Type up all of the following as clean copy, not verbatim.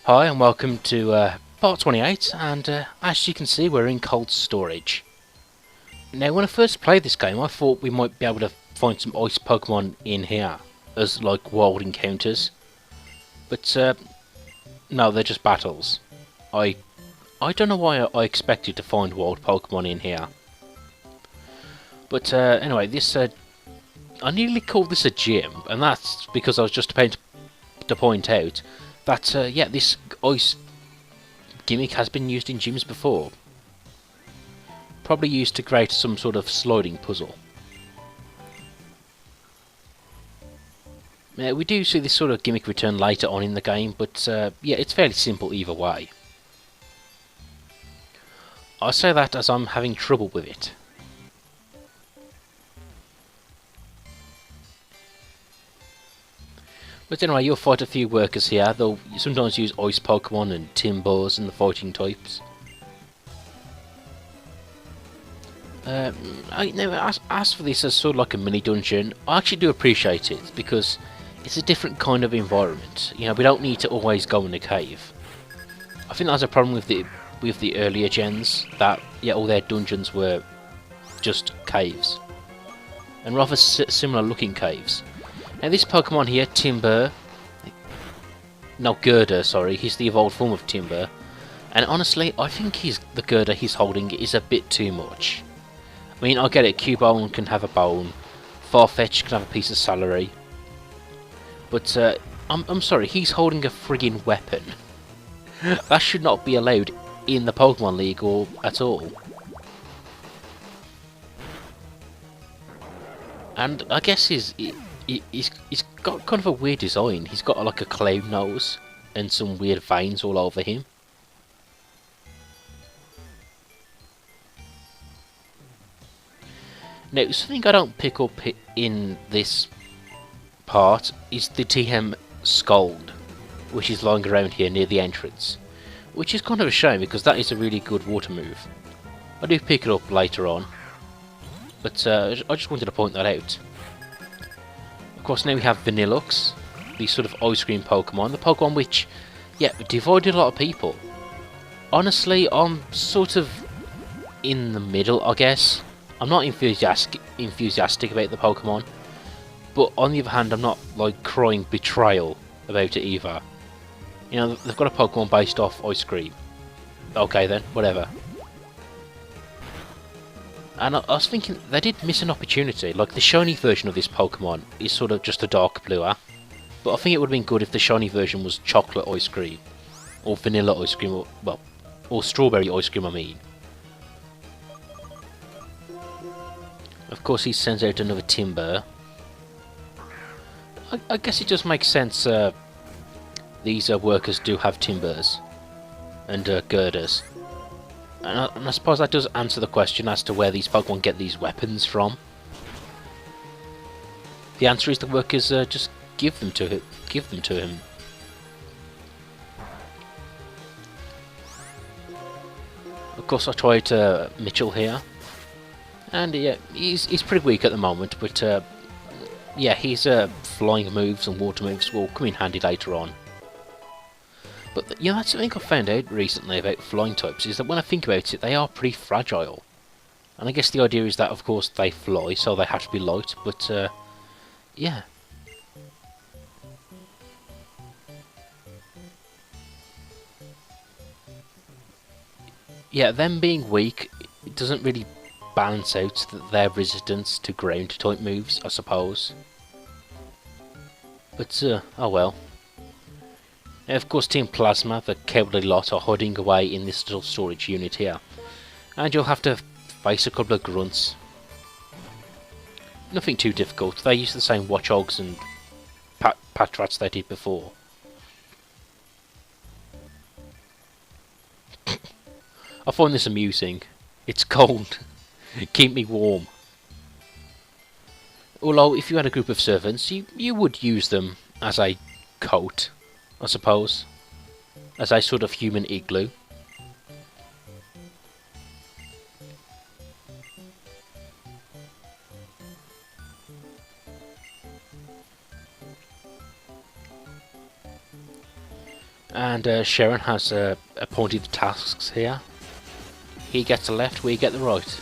Hi and welcome to part 28, and as you can see we're in cold storage. Now when I first played this game I thought we might be able to find some ice Pokemon in here as like wild encounters, but no, they're just battles. I don't know why I expected to find wild Pokemon in here. But anyway, this I nearly called this a gym, and that's because I was just about to point out that yeah, this ice gimmick has been used in gyms before. Probably used to create some sort of sliding puzzle. We do see this sort of gimmick return later on in the game, but yeah, it's fairly simple either way. I say that as I'm having trouble with it. But anyway, you'll fight a few workers here. They'll sometimes use ice Pokemon and Timbers and the fighting types. As for this as sort of like a mini dungeon, I actually do appreciate it because it's a different kind of environment. You know, we don't need to always go in a cave. I think that's a problem with the earlier gens, that yeah, all their dungeons were just caves and rather similar looking caves. Now this Pokemon here, Timburr, no Gurdurr, sorry, he's the evolved form of Timburr, and honestly I think the Gurdurr he's holding is a bit too much. I mean, I get it, Cubone can have a bone, Farfetch can have a piece of celery, but I'm sorry, he's holding a friggin' weapon. That should not be allowed in the Pokemon League or at all. And I guess he's got kind of a weird design. He's got like a clown nose and some weird veins all over him. Now, something I don't pick up in this part is the TM Scald, which is lying around here near the entrance, which is kind of a shame because that is a really good water move. I do pick it up later on, but I just wanted to point that out. Of course, now we have Vanillux, the sort of ice cream Pokemon, the Pokemon which, yeah, divided a lot of people. Honestly, I'm sort of in the middle, I guess. I'm not enthusiastic about the Pokemon, but on the other hand, I'm not like crying betrayal about it either. You know, they've got a Pokemon based off ice cream. Okay then, whatever. And I was thinking, they did miss an opportunity. Like, the shiny version of this Pokemon is sort of just a dark bluer. But I think it would have been good if the shiny version was chocolate ice cream. Or vanilla ice cream, or, well, or strawberry ice cream, I mean. Of course, he sends out another Timburr. I guess it just makes sense, these workers do have Timburrs. And Girders. And I suppose that does answer the question as to where these Pokemon get these weapons from. The answer is the workers just give them to him. Of course, I tried Mitchell here, and yeah, he's pretty weak at the moment, but yeah, his flying moves and water moves will come in handy later on. But you know, that's something I found out recently about flying types, is that when I think about it, they are pretty fragile. And I guess the idea is that, of course, they fly, so they have to be light, but yeah. Yeah, them being weak, it doesn't really balance out their resistance to ground type moves, I suppose. But oh well. Now, of course, Team Plasma, the cowardly lot, are hiding away in this little storage unit here. And you'll have to face a couple of grunts. Nothing too difficult, they use the same Watchogs and Patrats they did before. I find this amusing. It's cold. Keep me warm. Although, if you had a group of servants, you would use them as a coat, I suppose. As a sort of human igloo. And Sharon has appointed tasks here. He gets the left, we get the right.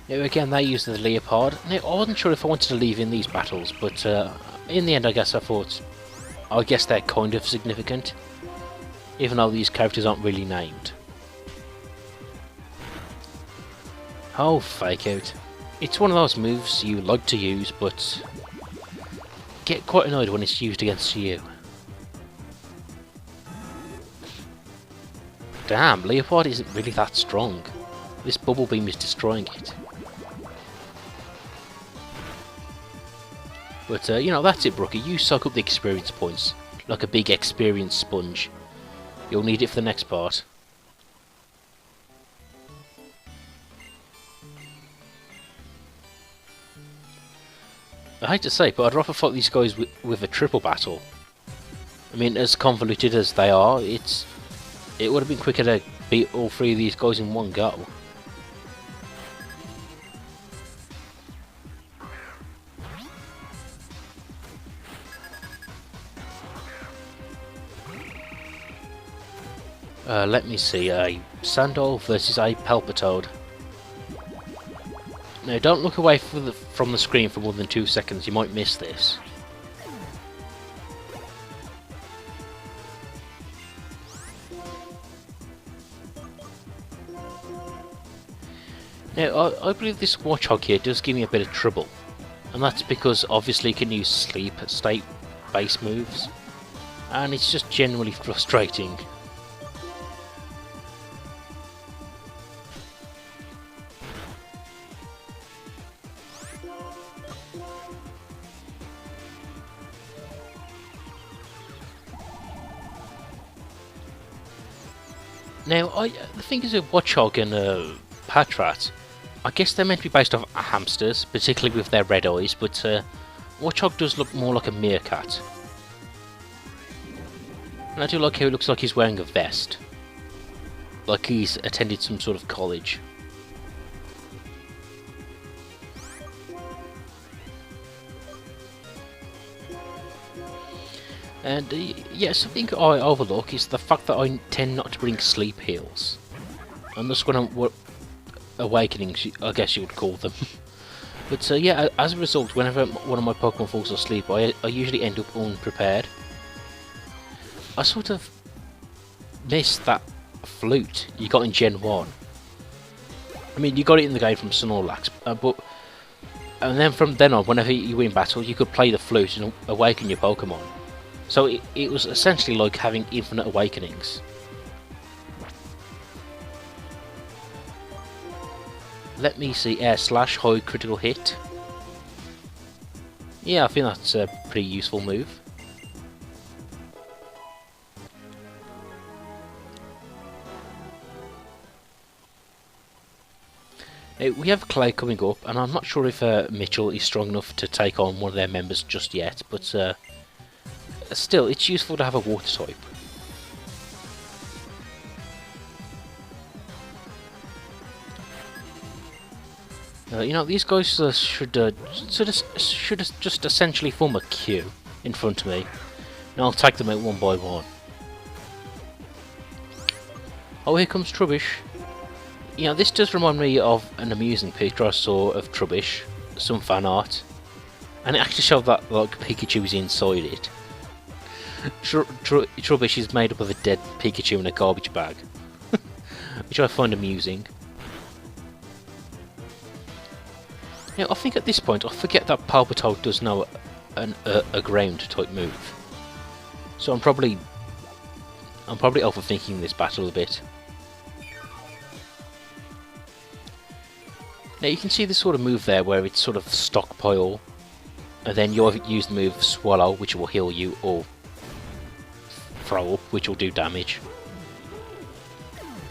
Now again, they use the Leopard. Now, I wasn't sure if I wanted to leave in these battles, but in the end I guess they're kind of significant, even though these characters aren't really named. Oh, Fake Out. It's one of those moves you like to use, but get quite annoyed when it's used against you. Damn, Leopard isn't really that strong. This bubble beam is destroying it. But, you know, that's it, Brookie. You soak up the experience points like a big experience sponge. You'll need it for the next part. I hate to say, but I'd rather fight these guys with a triple battle. I mean, as convoluted as they are, it would have been quicker to beat all three of these guys in one go. Let me see, a Sandal versus a Palpitoad. Now don't look away from the screen for more than 2 seconds, you might miss this. Now I believe this Watchog here does give me a bit of trouble, and that's because obviously it can use sleep state base moves, and it's just generally frustrating. Now, the thing is with Watchog and Patrat, I guess they're meant to be based off hamsters, particularly with their red eyes, but Watchog does look more like a meerkat. And I do like how it looks like he's wearing a vest. Like he's attended some sort of college. And yeah, something I overlook is the fact that I tend not to bring sleep heals. And that's when I'm awakenings, I guess you would call them. But yeah, as a result, whenever one of my Pokemon falls asleep, I usually end up unprepared. I sort of missed that flute you got in Gen 1. I mean, you got it in the game from Snorlax, and then from then on, whenever you win battle, you could play the flute and awaken your Pokemon. So it was essentially like having infinite awakenings. Let me see, Air Slash, high critical hit. Yeah, I think that's a pretty useful move. We have Clay coming up, and I'm not sure if Mitchell is strong enough to take on one of their members just yet, but still, it's useful to have a water type. You know, these guys should just essentially form a queue in front of me, and I'll take them out one by one. Oh, here comes Trubbish. You know, this does remind me of an amusing picture I saw of Trubbish, some fan art, and it actually showed that like Pikachu is inside it. Trubbish is made up of a dead Pikachu in a garbage bag, which I find amusing. Now, I think at this point I forget that Palpitoad does know a ground type move, so I'm probably overthinking this battle a bit. Now you can see this sort of move there where it's sort of stockpile, and then you either use the move Swallow, which will heal you, or Throw Up, which will do damage.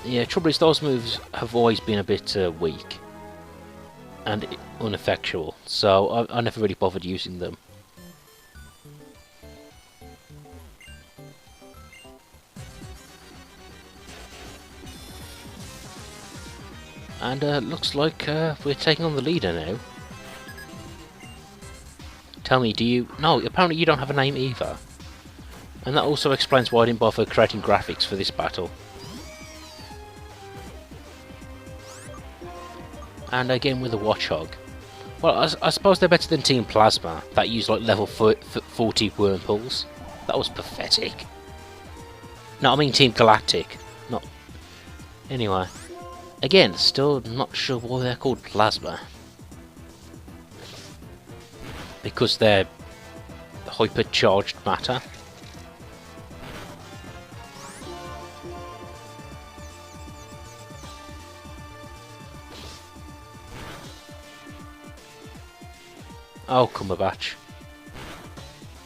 Yeah, trouble is those moves have always been a bit weak and ineffectual, so I never really bothered using them. And looks like we're taking on the leader now. Tell me, do you... No, apparently you don't have a name either. And that also explains why I didn't bother creating graphics for this battle. And again with the Watchog. Well, I suppose they're better than Team Plasma, that use like level 40 Wurmples. That was pathetic. No, I mean Team Galactic. Not... Anyway. Again, still not sure why they're called Plasma. Because they're hypercharged matter. Oh, Cumberbatch.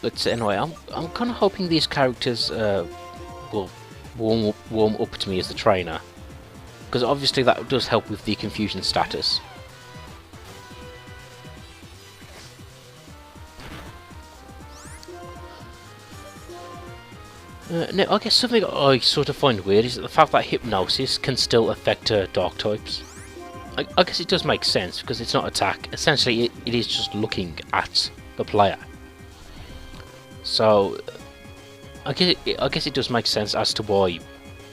But anyway, I'm kind of hoping these characters will warm up to me as the trainer. Because obviously that does help with the confusion status. Now, I guess something I sort of find weird is the fact that Hypnosis can still affect Dark types. I guess it does make sense because it's not attack. Essentially, it is just looking at the player. So, I guess it does make sense as to why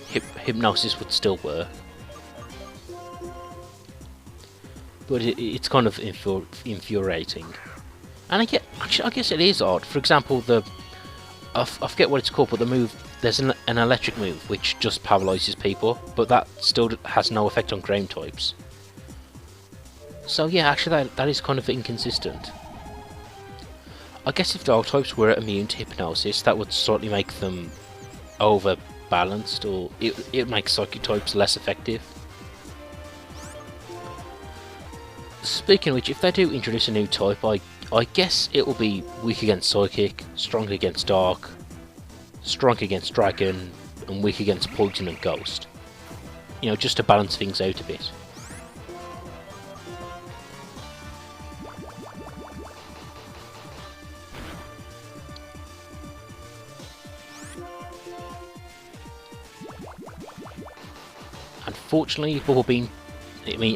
Hypnosis would still work. But it's kind of infuriating. And I guess it is odd. For example, I forget what it's called, but the move, there's an electric move which just paralyzes people, but that still has no effect on ground types. So yeah, actually that is kind of inconsistent. I guess if Dark types were immune to Hypnosis, that would slightly make them overbalanced, or it makes Psychic types less effective. Speaking of which, if they do introduce a new type, I guess it will be weak against Psychic, strong against Dark, strong against Dragon, and weak against Poison and Ghost. You know, just to balance things out a bit. Unfortunately, Bubblebeam,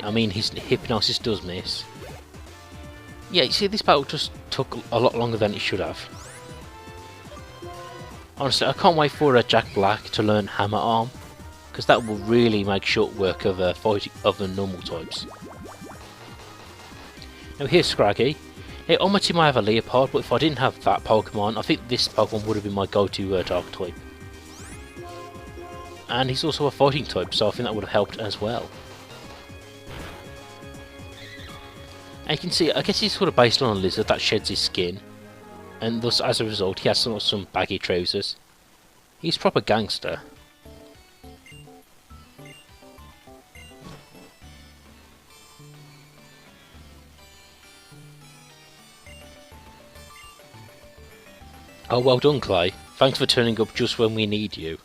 I mean his Hypnosis does miss. Yeah, you see, this battle just took a lot longer than it should have. Honestly, I can't wait for Jack Black to learn Hammer Arm, because that will really make short work of fighting other normal types. Now here's Scraggy. Hey, on my team I have a Leopard, but if I didn't have that Pokemon, I think this Pokemon would have been my go-to Dark type. And he's also a fighting type, so I think that would have helped as well. And you can see, I guess he's sort of based on a lizard that sheds his skin, and thus as a result he has some baggy trousers. He's proper gangster. Oh, well done, Clay. Thanks for turning up just when we need you.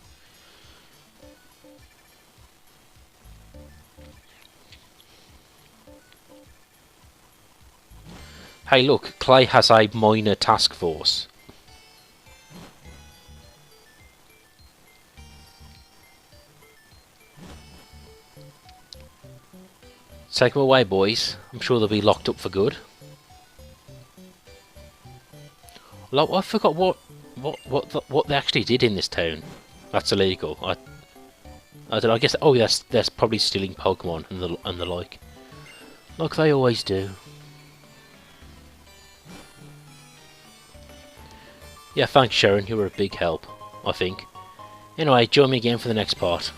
Hey look, Clay has a minor task force. Take them away, boys. I'm sure they'll be locked up for good. Well, I forgot what they actually did in this town. That's illegal. I don't know. I guess. Oh yes, they're probably stealing Pokemon and the like they always do. Yeah, thanks Sharon, you were a big help, I think. Anyway, join me again for the next part.